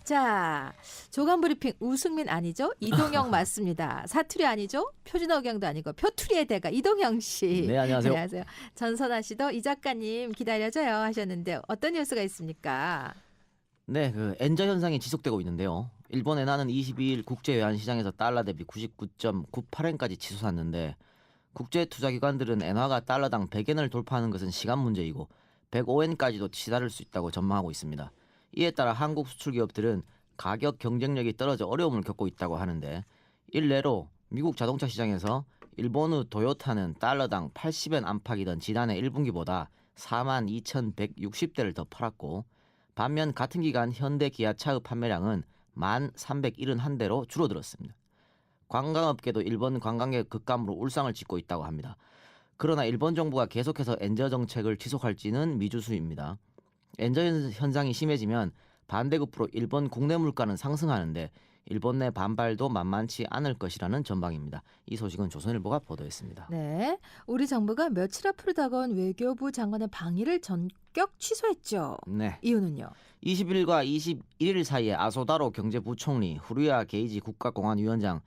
자, 조간 브리핑 우승민 아니죠? 이동영 맞습니다. 사투리 아니죠? 표준어경도 아니고 표투리의 대가 이동영 씨. 네, 안녕하세요. 안녕하세요. 전선아 씨도 이 작가님 기다려줘요 하셨는데 어떤 뉴스가 있습니까? 네, 그 엔저 현상이 지속되고 있는데요. 일본 엔화는 22일 국제 외환시장에서 달러 대비 99.98엔까지 치솟았는데 국제 투자기관들은 엔화가 달러당 100엔을 돌파하는 것은 시간 문제이고 105엔까지도 치달을 수 있다고 전망하고 있습니다. 이에 따라 한국 수출 기업들은 가격 경쟁력이 떨어져 어려움을 겪고 있다고 하는데 일례로 미국 자동차 시장에서 일본의 도요타는 달러당 80엔 안팎이던 지난해 1분기보다 42,160대를 더 팔았고 반면 같은 기간 현대 기아차의 판매량은 1,371대로 줄어들었습니다. 관광업계도 일본 관광객 급감으로 울상을 짓고 있다고 합니다. 그러나 일본 정부가 계속해서 엔저 정책을 지속할지는 미지수입니다. 엔저 현상이 심해지면 반대급부로 일본 국내 물가는 상승하는데 일본 내 반발도 만만치 않을 것이라는 전망입니다. 이 소식은 조선일보가 보도했습니다. 네, 우리 정부가 며칠 앞으로 다가온 외교부 장관의 방일을 전격 취소했죠. 네. 이유는요? 20일과 21일 사이에 아소다로 경제부총리, 후루야 게이지 국가공안위원장,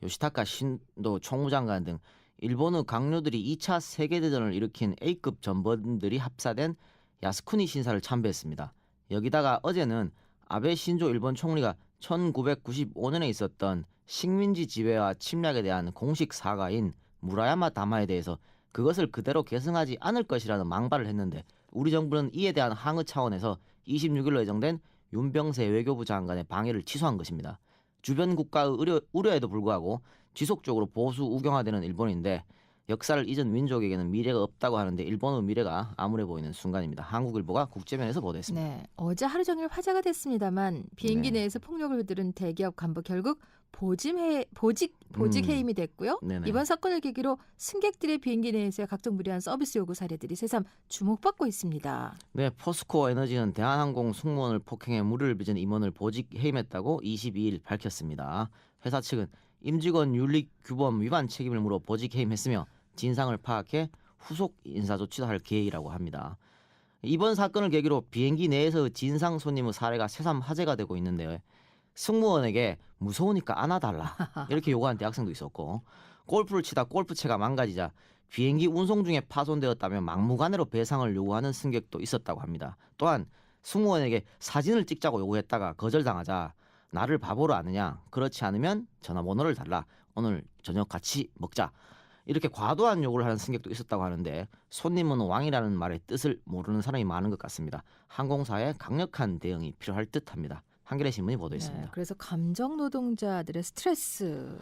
요시타카 신도 총무장관 등 일본의 강요들이 2차 세계대전을 일으킨 A급 전범들이 합사된 야스쿠니 신사를 참배했습니다. 여기다가 어제는 아베 신조 일본 총리가 1995년에 있었던 식민지 지배와 침략에 대한 공식 사과인 무라야마 담화에 대해서 그것을 그대로 계승하지 않을 것이라는 망발을 했는데 우리 정부는 이에 대한 항의 차원에서 26일로 예정된 윤병세 외교부 장관의 방해를 취소한 것입니다. 주변 국가의 우려에도 불구하고 지속적으로 보수 우경화되는 일본인데 역사를 잊은 민족에게는 미래가 없다고 하는데 일본의 미래가 암울해 보이는 순간입니다. 한국일보가 국제면에서 보도했습니다. 네, 어제 하루 종일 화제가 됐습니다만 비행기 내에서 폭력을 들은 대기업 간부 결국 보직 해임이 됐고요. 네네. 이번 사건을 계기로 승객들의 비행기 내에서의 각종 무리한 서비스 요구 사례들이 새삼 주목받고 있습니다. 네, 포스코 에너지는 대한항공 승무원을 폭행해 무리를 빚은 임원을 보직 해임했다고 22일 밝혔습니다. 회사 측은 임직원 윤리 규범 위반 책임을 물어 보직 해임했으며 진상을 파악해 후속 인사조치도 할 계획이라고 합니다. 이번 사건을 계기로 비행기 내에서 진상 손님의 사례가 새삼 화제가 되고 있는데요. 승무원에게 무서우니까 안아달라 이렇게 요구한 대학생도 있었고 골프를 치다 골프채가 망가지자 비행기 운송 중에 파손되었다며 막무가내로 배상을 요구하는 승객도 있었다고 합니다. 또한 승무원에게 사진을 찍자고 요구했다가 거절당하자 나를 바보로 아느냐, 그렇지 않으면 전화번호를 달라, 오늘 저녁 같이 먹자, 이렇게 과도한 요구를 하는 승객도 있었다고 하는데 손님은 왕이라는 말의 뜻을 모르는 사람이 많은 것 같습니다. 항공사의 강력한 대응이 필요할 듯합니다. 한겨레 신문이 보도했습니다. 네, 그래서 감정 노동자들의 스트레스.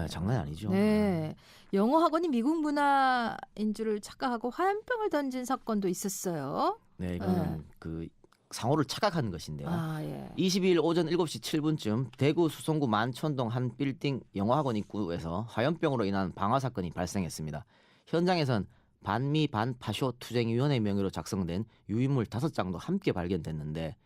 장난이 아니죠. 네, 영어 학원이 미국 문화인 줄을 착각하고 화염병을 던진 사건도 있었어요. 네, 이거는 그 상호를 착각한 것인데요. 예. 22일 오전 7시 7분쯤 대구 수성구 만촌동 한 빌딩 영어학원 입구에서 화염병으로 인한 방화 사건이 발생했습니다. 현장에선 반미 반파쇼 투쟁위원회 명의로 작성된 유인물 5장도 함께 발견됐는데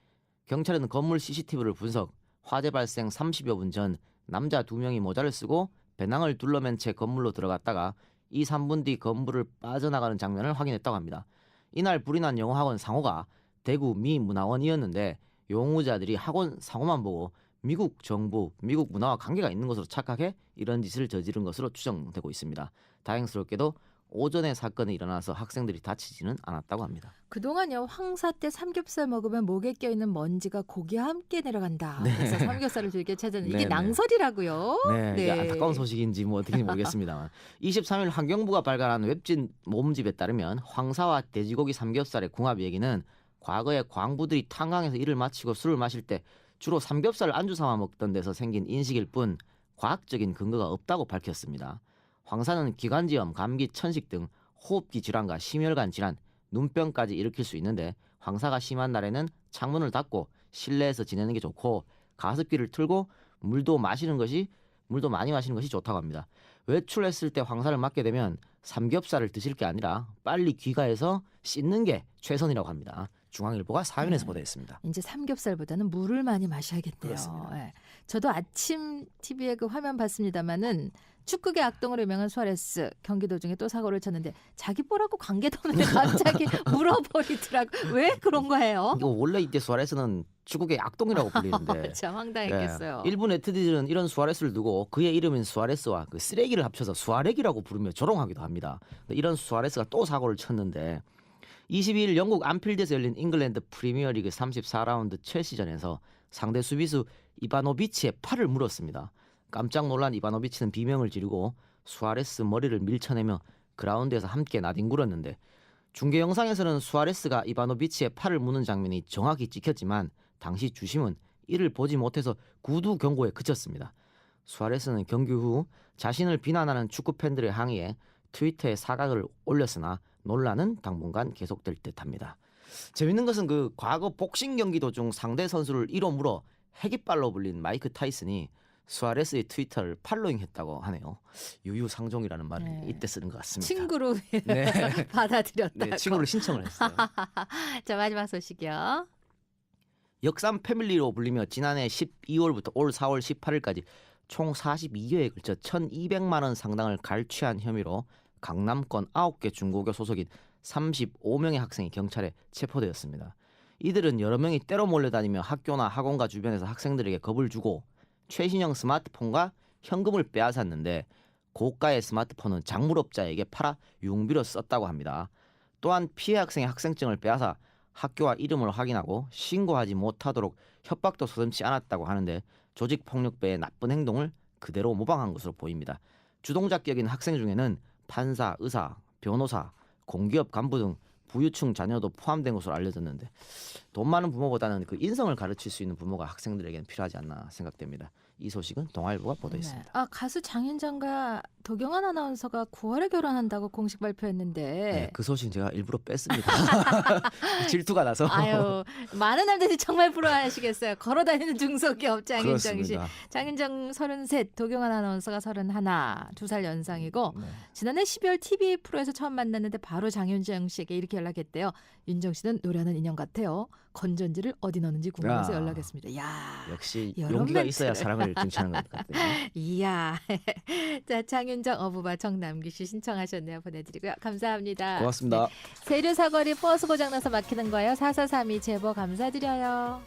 경찰은 건물 CCTV를 분석, 화재 발생 30여 분 전 남자 2명이 모자를 쓰고 배낭을 둘러맨 채 건물로 들어갔다가 2, 3분 뒤 건물을 빠져나가는 장면을 확인했다고 합니다. 이날 불이 난 영어학원 상호가 대구 미 문화원이었는데 용의자들이 학원 상호만 보고 미국 정부, 미국 문화와 관계가 있는 것으로 착각해 이런 짓을 저지른 것으로 추정되고 있습니다. 다행스럽게도 오전에 사건이 일어나서 학생들이 다치지는 않았다고 합니다. 그동안요 황사 때 삼겹살 먹으면 목에 껴있는 먼지가 고기와 함께 내려간다. 네. 그래서 삼겹살을 즐겨 찾았는데 이게 네, 네. 낭설이라고요. 네, 이게 안타까운 소식인지 뭐 어떻게 모르겠습니다만 23일 환경부가 발간한 웹진 모음집에 따르면 황사와 돼지고기 삼겹살의 궁합 얘기는 과거에 광부들이 탄광에서 일을 마치고 술을 마실 때 주로 삼겹살을 안주 삼아 먹던 데서 생긴 인식일 뿐 과학적인 근거가 없다고 밝혔습니다. 황사는 기관지염, 감기, 천식 등 호흡기 질환과 심혈관 질환, 눈병까지 일으킬 수 있는데 황사가 심한 날에는 창문을 닫고 실내에서 지내는 게 좋고 가습기를 틀고 물도 많이 마시는 것이 좋다고 합니다. 외출했을 때 황사를 맞게 되면 삼겹살을 드실 게 아니라 빨리 귀가해서 씻는 게 최선이라고 합니다. 중앙일보가 사연에서 보도했습니다. 이제 삼겹살보다는 물을 많이 마셔야겠네요. 그렇습니다. 네. 저도 아침 TV에 그 화면 봤습니다마는 축구계 악동으로 유명한 수아레스 경기 도중에 또 사고를 쳤는데 자기 볼하고 관계도 없는데 갑자기 물어버리더라고. 왜 그런 거예요? 이거 원래 이때 수아레스는 축구계 악동이라고 불리는데 참 황당했겠어요. 일부 네티즌은 이런 수아레스를 두고 그의 이름인 수아레스와 그 쓰레기를 합쳐서 수아렉이라고 부르며 조롱하기도 합니다. 이런 수아레스가 또 사고를 쳤는데 22일 영국 안필드에서 열린 잉글랜드 프리미어리그 34라운드 첼시전에서 상대 수비수 이바노비치의 팔을 물었습니다. 깜짝 놀란 이바노비치는 비명을 지르고 수아레스 머리를 밀쳐내며 그라운드에서 함께 나뒹굴었는데 중계 영상에서는 수아레스가 이바노비치의 팔을 무는 장면이 정확히 찍혔지만 당시 주심은 이를 보지 못해서 구두 경고에 그쳤습니다. 수아레스는 경기 후 자신을 비난하는 축구 팬들의 항의에 트위터에 사과를 올렸으나 논란은 당분간 계속될 듯합니다. 재밌는 것은 그 과거 복싱 경기 도중 상대 선수를 이로 물어 해깃발로 불린 마이크 타이슨이 수아레스의 트위터를 팔로잉했다고 하네요. 유유상종이라는 말을 네. 이때 쓰는 것 같습니다. 친구로 네. 받아들였다고. 네, 친구를 신청을 했어요. 자, 마지막 소식이요. 역삼 패밀리로 불리며 지난해 12월부터 올 4월 18일까지 총 42회에 걸쳐 1,200만 원 상당을 갈취한 혐의로 강남권 9개 중고교 소속인 35명의 학생이 경찰에 체포되었습니다. 이들은 여러 명이 때로 몰려다니며 학교나 학원가 주변에서 학생들에게 겁을 주고 최신형 스마트폰과 현금을 빼앗았는데 고가의 스마트폰은 작물업자에게 팔아 융비로 썼다고 합니다. 또한 피해 학생의 학생증을 빼앗아 학교와 이름을 확인하고 신고하지 못하도록 협박도 서슴지 않았다고 하는데 조직폭력배의 나쁜 행동을 그대로 모방한 것으로 보입니다. 주동자격인 학생 중에는 판사, 의사, 변호사, 공기업 간부 등 부유층 자녀도 포함된 것으로 알려졌는데 돈 많은 부모보다는 그 인성을 가르칠 수 있는 부모가 학생들에게는 필요하지 않나 생각됩니다. 이 소식은 동아일보가 보도했습니다. 네. 아, 가수 장윤정과 도경환 아나운서가 9월에 결혼한다고 공식 발표했는데 네, 그 소식 제가 일부러 뺐습니다. 질투가 나서. 아유, 많은 남자들이 정말 부러워하시겠어요. 걸어다니는 중소기업 장윤정 씨. 그렇습니다. 장윤정 33, 도경환 아나운서가 31, 2살 연상이고 네. 지난해 12월 TV 프로에서 처음 만났는데 바로 장윤정 씨에게 이렇게 연락했대요. 윤정 씨는 노래하는 인형 같아요. 건전지를 어디 넣는지 궁금해서 야. 연락했습니다. 야, 역시 여러 용기가 멘트를. 있어야 사랑을 등치하는 것 같아요. 이야. 자, 장윤정 어부바 정남기 씨 신청하셨네요. 보내드리고요. 감사합니다. 고맙습니다. 세류 사거리 버스 고장나서 막히는 거예요. 4432 제보 감사드려요.